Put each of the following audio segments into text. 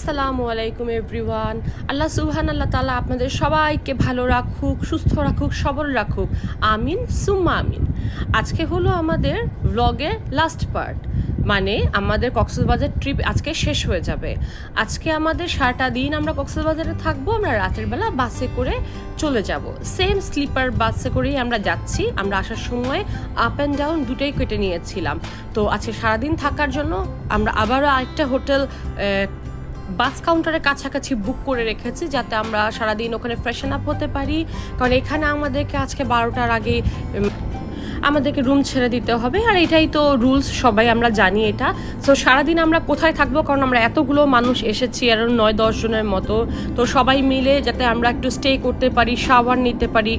আসসালামু আলাইকুম এভরিওয়ান। আল্লাহ সুবহানাল্লাহ তাআলা আপনাদের সবাইকে ভালো রাখুক, সুস্থ রাখুক, সবল রাখুক, আমিন সুম্মা আমিন। আজকে হলো আমাদের ব্লগের লাস্ট পার্ট, মানে আমাদের কক্সবাজার ট্রিপ আজকে শেষ হয়ে যাবে। আজকে আমাদের সারাটা দিন আমরা কক্সবাজারে থাকবো। আমরা রাতের বেলা বাসে করে চলে যাব, সেম স্লিপার বাসে করেই আমরা যাচ্ছি। আমরা আসার সময় আপ অ্যান্ড ডাউন দুটোই কেটে নিয়েছিলাম। তো আজকে সারাদিন থাকার জন্য আমরা আবারও আরেকটা হোটেল বাস কাউন্টারের কাছাকাছি বুক করে রেখেছি, যাতে আমরা সারাদিন ওখানে ফ্রেশন আপ হতে পারি। কারণ এখানে আমাদেরকে আজকে 12টার আগে আমাদেরকে রুম ছেড়ে দিতে হবে, আর এটাই তো রুলস, সবাই আমরা জানি এটা। সো সারাদিন আমরা কোথায় থাকবো, কারণ আমরা এতগুলো মানুষ এসেছি, আর 9-10 জনের মতো। তো সবাই মিলে যাতে আমরা একটু স্টে করতে পারি, শাওয়ার নিতে পারি,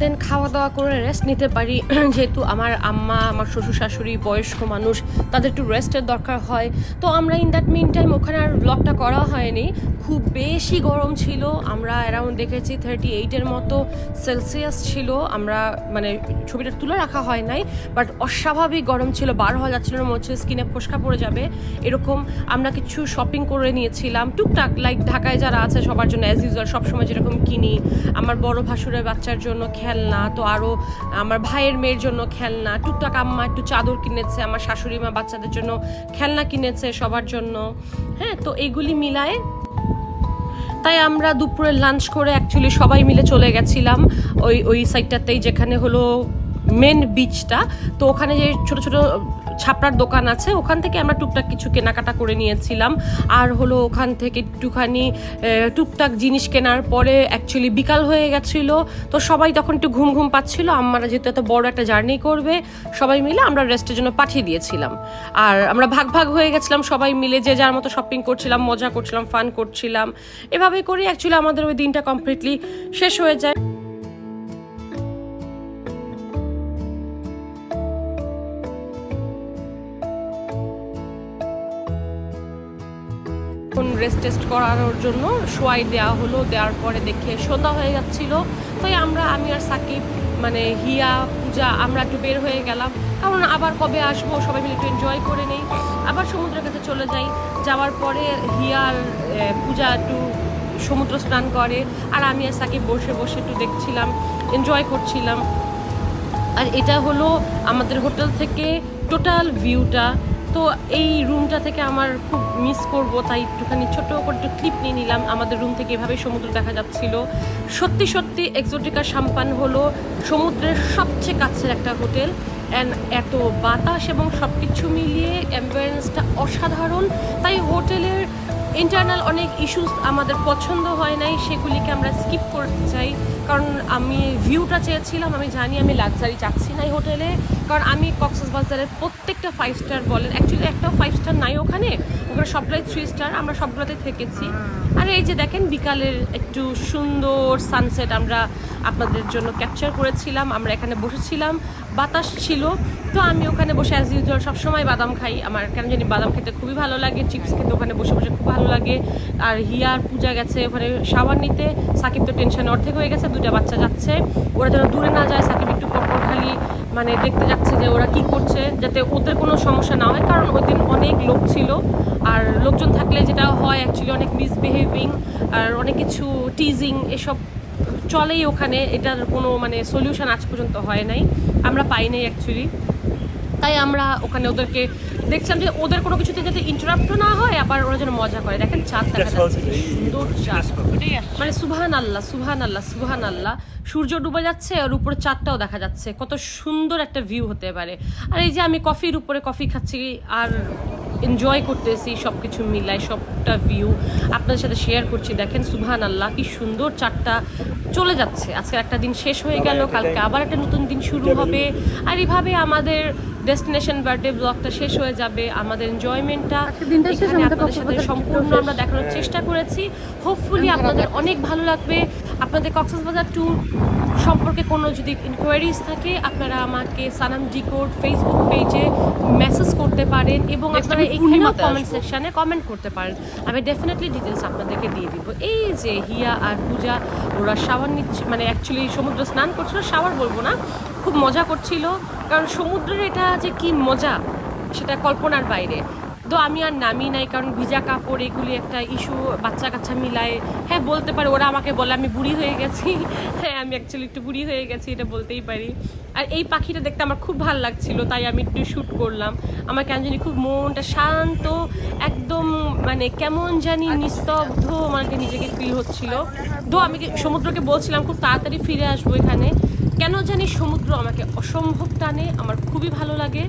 দেন খাওয়া দাওয়া করে রেস্ট নিতে পারি। যেহেতু আমার আম্মা, আমার শ্বশুর শাশুড়ি বয়স্ক মানুষ, তাদের একটু রেস্টের দরকার হয়। তো আমরা ইন দ্যাট মিন টাইম ওখানে আর ব্লগটা করা হয়নি। খুব বেশি গরম ছিল, আমরা অ্যারাউন্ড দেখেছি 38-এর মতো সেলসিয়াস ছিল। আমরা মানে ছবিটা তুলে রাখা হয় নাই, বাট অস্বাভাবিক গরম ছিল, বার হওয়া যাচ্ছিল না, মনে হচ্ছে স্কিনে ফোসকা পড়ে যাবে এরকম। আমরা কিছু শপিং করে নিয়েছিলাম টুকটাক, লাইক ঢাকায় যারা আছে সবার জন্য অ্যাজ ইউজুয়াল সবসময় যেরকম কিনি। আমার বড় ভাসুরের বাচ্চার জন্য খেলনা, তো আরও আমার ভাইয়ের মেয়ের জন্য খেলনা, টুকটাক আম্মা একটু চাদর কিনেছে, আমার শাশুড়ি মা বাচ্চাদের জন্য খেলনা কিনেছে সবার জন্য। হ্যাঁ, তো এইগুলি মিলায় তাই আমরা দুপুরে লাঞ্চ করে অ্যাকচুয়ালি সবাই মিলে চলে গেছিলাম ওই সাইডটাতেই, যেখানে হলো মেন বিচটা। তো ওখানে যে ছোট ছোট ছাপড়ার দোকান আছে, ওখান থেকে আমরা টুকটাক কিছু কেনাকাটা করে নিয়েছিলাম। আর হলো ওখান থেকে একটুখানি টুকটাক জিনিস কেনার পরে অ্যাকচুয়ালি বিকাল হয়ে গেছিলো। তো সবাই তখন একটু ঘুম ঘুম পাচ্ছিলো। আমরা যেহেতু এত বড় একটা জার্নি করবে, সবাই মিলে আমরা রেস্টের জন্য পাঠিয়ে দিয়েছিলাম। আর আমরা ভাগ ভাগ হয়ে গেছিলাম, সবাই মিলে যে যার মতো শপিং করছিলাম, মজা করছিলাম, ফান করছিলাম। এভাবে করে অ্যাকচুয়ালি আমাদের ওই দিনটা কমপ্লিটলি শেষ হয়ে যায়। রেস্ট টেস্ট করানোর জন্য শোয়াই দেওয়া হলো, দেওয়ার পরে দেখে সন্ধ্যা হয়ে যাচ্ছিল। তাই আমি আর সাকিব, মানে হিয়া, পূজা, আমরা একটু বের হয়ে গেলাম, কারণ আবার কবে আসবো, সবাই মিলে একটু এনজয় করে নেই। আবার সমুদ্রের কাছে চলে যাই। যাওয়ার পরে হিয়ার পূজা একটু সমুদ্র স্নান করে, আর আমি আর সাকিব বসে বসে একটু দেখছিলাম, এনজয় করছিলাম। আর এটা হলো আমাদের হোটেল থেকে টোটাল ভিউটা। তো এই রুমটা থেকে আমার খুব মিস করব, তাই একটুখানি ছোটো করে একটু ক্লিপ নিয়ে নিলাম। আমাদের রুম থেকে এভাবে সমুদ্র দেখা যাচ্ছিল। সত্যি সত্যি এক্সোটিকা শাম্পান হলো সমুদ্রের সবচেয়ে কাছের একটা হোটেল, অ্যান্ড এত বাতাস এবং সব কিছু মিলিয়ে অ্যাম্বিয়েন্সটা অসাধারণ। তাই হোটেলের ইন্টারনাল অনেক ইস্যুস আমাদের পছন্দ হয় নাই, সেগুলিকে আমরা স্কিপ করতে চাই। কারণ আমি ভিউটা চেয়েছিলাম, আমি জানি আমি লাক্সারি চাচ্ছি না এই হোটেলে। কারণ আমি কক্সবাজারের প্রত্যেকটা 5 স্টার বলেন, অ্যাকচুয়ালি একটাও 5 স্টার নাই ওখানে সবটাই 3 স্টার, আমরা সবগুলোতে থেকেছি। আর এই যে দেখেন বিকালের একটু সুন্দর সানসেট আমরা আপনাদের জন্য ক্যাপচার করেছিলাম। আমরা এখানে বসেছিলাম, বাতাস ছিল। তো আমি ওখানে বসে অ্যাজ ইউজুয়াল সবসময় বাদাম খাই, আমার কেন জানি বাদাম খেতে খুবই ভালো লাগে, চিপস খেতে ওখানে বসে বসে খুব ভালো লাগে। আর হিয়ার পূজা গেছে ওখানে শাওয়ার নিতে, সাকিব তো টেনশন অর্ধেক হয়ে গেছে, 2টা বাচ্চা যাচ্ছে, ওরা যেন দূরে না যায়। সাকিব একটু পরপর খালি মানে দেখতে যাচ্ছে যে ওরা কি করছে, যাতে ওদের কোনো সমস্যা না হয়, কারণ ওই দিন অনেক লোক ছিল। আর লোকজন থাকলে যেটা হয় অ্যাকচুয়ালি অনেক মিসবিহেভিং আর অনেক কিছু টিজিং এসব চলেই ওখানে। এটার কোনো মানে সলিউশন আজ পর্যন্ত হয় নাই, আমরা পাই নাই অ্যাকচুয়ালি। তাই আমরা ওখানে ওদেরকে দেখছিলাম যে ওদের কোনো কিছুতে যাতে ইন্টারাপ্টও না হয়, আবার ওরা যেন মজা করে। দেখেন চাঁদ দেখা যাচ্ছে, সুন্দর চাঁদ, মানে সুবহান আল্লাহ, সুবহান আল্লাহ, সুবহান আল্লাহ। সূর্য ডুবে যাচ্ছে আর উপরে চাঁদটাও দেখা যাচ্ছে, কত সুন্দর একটা ভিউ হতে পারে। আর এই যে আমি কফির উপরে কফি খাচ্ছি আর এনজয় করতেছি, সব কিছু মিলাই সবটা ভিউ আপনাদের সাথে শেয়ার করছি। দেখেন সুবহান আল্লাহ, কি সুন্দর চাঁদটা চলে যাচ্ছে। আজকে একটা দিন শেষ হয়ে গেল, কালকে আবার একটা নতুন দিন শুরু হবে। আর এইভাবে আমাদের ডেস্টিনেশন বার্থডে ব্লগটা শেষ হয়ে যাবে। আমাদের এনজয়মেন্টটা এখানে আপনাদের সাথে সম্পূর্ণ আমরা দেখানোর চেষ্টা করেছি। হোপফুলি আপনাদের অনেক ভালো লাগবে। আপনাদের কক্সবাজার ট্যুর সম্পর্কে কোনো যদি ইনকোয়ারিজ থাকে, আপনারা আমাকে সানাম ডিকোড ফেসবুক পেজে মেসেজ করতে পারেন, এবং আপনারা এইখানেও কমেন্ট সেকশানে কমেন্ট করতে পারেন। আমি ডেফিনেটলি ডিটেলস আপনাদেরকে দিয়ে দিব। এই যে হিয়া আর পূজা ওরা শাওয়ার নিচ্ছে, মানে অ্যাকচুয়ালি সমুদ্র স্নান করছিল, শাওয়ার বলবো না, খুব মজা করছিল। কারণ সমুদ্রের এটা যে কি মজা সেটা কল্পনার বাইরে। তো আমি আর নামি নাই, কারণ ভিজা কাপড় এগুলি একটা ইস্যু, বাচ্চা কাচ্চা মিলায়। হ্যাঁ বলতে পারে, ওরা আমাকে বলে আমি বুড়ি হয়ে গেছি। হ্যাঁ আমি অ্যাকচুয়ালি একটু বুড়ি হয়ে গেছি, এটা বলতেই পারি। আর এই পাখিটা দেখতে আমার খুব ভালো লাগছিল, তাই আমি একটু শ্যুট করলাম। আমার কেন জানি খুব মনটা শান্ত, একদম মানে কেমন জানি নিস্তব্ধ আমাকে নিজেকে ফিল হচ্ছিল। তো আমি সমুদ্রকে বলছিলাম খুব তাড়াতাড়ি ফিরে আসবো এখানে, কেন জানি সমুদ্র আমাকে অসম্ভব টানে, আমার খুবই ভালো লাগে।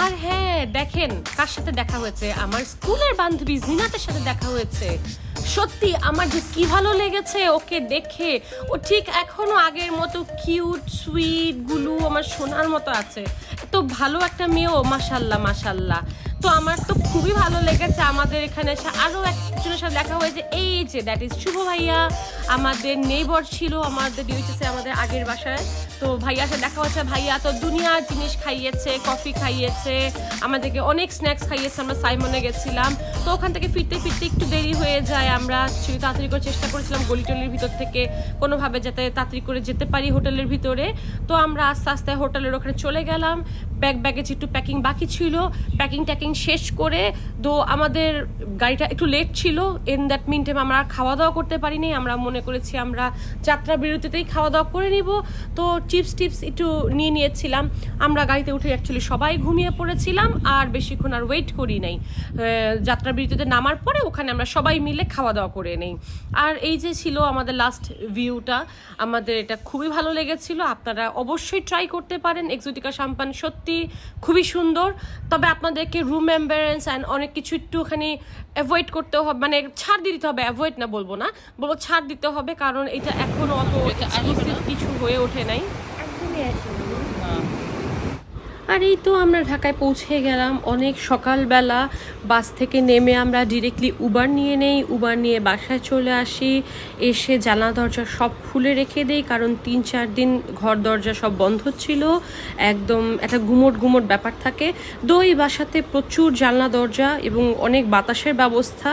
আর হ্যাঁ দেখেন কার সাথে দেখা হয়েছে, আমার স্কুলের বান্ধবী জিনাতের সাথে দেখা হয়েছে। সত্যি আমার যে কি ভালো লেগেছে ওকে দেখে। ও ঠিক এখনো আগের মতো কিউট সুইট গুলো আমার সোনার মতো আছে। এত ভালো একটা মেয়েও, মাশাল্লাহ মাশাল্লাহ। তো আমার তো খুবই ভালো লেগেছে। আমাদের এখানে এসে আরও একজনের সাথে দেখা হয়েছে, এই যে দ্যাট ইজ শুভ ভাইয়া, আমাদের নেইবর ছিল আমাদের ডিউটিসে, আমাদের আগের বাসায়। তো ভাইয়ার সাথে দেখা হচ্ছে, ভাইয়া তো দুনিয়ার জিনিস খাইয়েছে, কফি খাইয়েছে, আমাদেরকে অনেক স্ন্যাক্স খাইয়েছে। আমরা সাইমনে গেছিলাম, তো ওখান থেকে ফিরতে ফিরতে একটু দেরি হয়ে যায়। আমরা অ্যাকচুয়ালি তাড়াতাড়ি করে চেষ্টা করেছিলাম গলিটলির ভিতর থেকে কোনোভাবে যাতে তাড়াতাড়ি করে যেতে পারি হোটেলের ভিতরে। তো আমরা আস্তে আস্তে হোটেলের ওখানে চলে গেলাম। ব্যাগেজ একটু প্যাকিং বাকি ছিল, প্যাকিং শেষ করে তো আমাদের গাড়িটা একটু লেট ছিল। ইন দ্যাট মিন টাইম আমরা খাওয়া দাওয়া করতে পারিনি। আমরা মনে করেছি আমরা যাত্রা বিরতিতেই খাওয়া দাওয়া করে নিব। তো চিপস একটু নিয়েছিলাম। আমরা গাড়িতে উঠে অ্যাকচুয়ালি সবাই ঘুমিয়ে পড়েছিলাম, আর বেশিক্ষণ আর ওয়েট করি নাই। যাত্রা বিরতিতে নামার পরে ওখানে আমরা সবাই মিলে খাওয়া দাওয়া করে নেই। আর এই যে ছিল আমাদের লাস্ট ভিউটা, আমাদের এটা খুবই ভালো লেগেছিল। আপনারা অবশ্যই ট্রাই করতে পারেন এক্সোটিকা শাম্পান, সত্যি খুবই সুন্দর। তবে আপনাদেরকে রুম অ্যাম্বিয়েন্স অ্যান্ড অনেক কিছু একটুখানি অ্যাভয়েড করতে হবে, মানে ছাড় দিয়ে দিতে হবে। অ্যাভয়েড না বলবো না, বলবো ছাড় দিতে হবে, কারণ এটা এখনও অত এক্সক্লুসিভ কিছু হয়ে ওঠে নাই। আর এই তো আমরা ঢাকায় পৌঁছে গেলাম অনেক সকালবেলা। বাস থেকে নেমে আমরা ডিরেক্টলি উবার নিয়ে নেই, উবার নিয়ে বাসায় চলে আসি। এসে জানলা দরজা সব খুলে রেখে দেই, কারণ 3-4 দিন ঘর দরজা সব বন্ধ ছিল, একদম একটা গুমোট ব্যাপার থাকে। তো এই বাসাতে প্রচুর জানলা দরজা এবং অনেক বাতাসের ব্যবস্থা।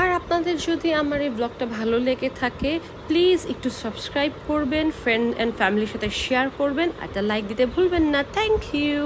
আর আপনাদের যদি আমার এই ব্লগটা ভালো লেগে থাকে, প্লিজ একটু সাবস্ক্রাইব করবেন, ফ্রেন্ড অ্যান্ড ফ্যামিলির সাথে শেয়ার করবেন, একটা লাইক দিতে ভুলবেন না। Thank you.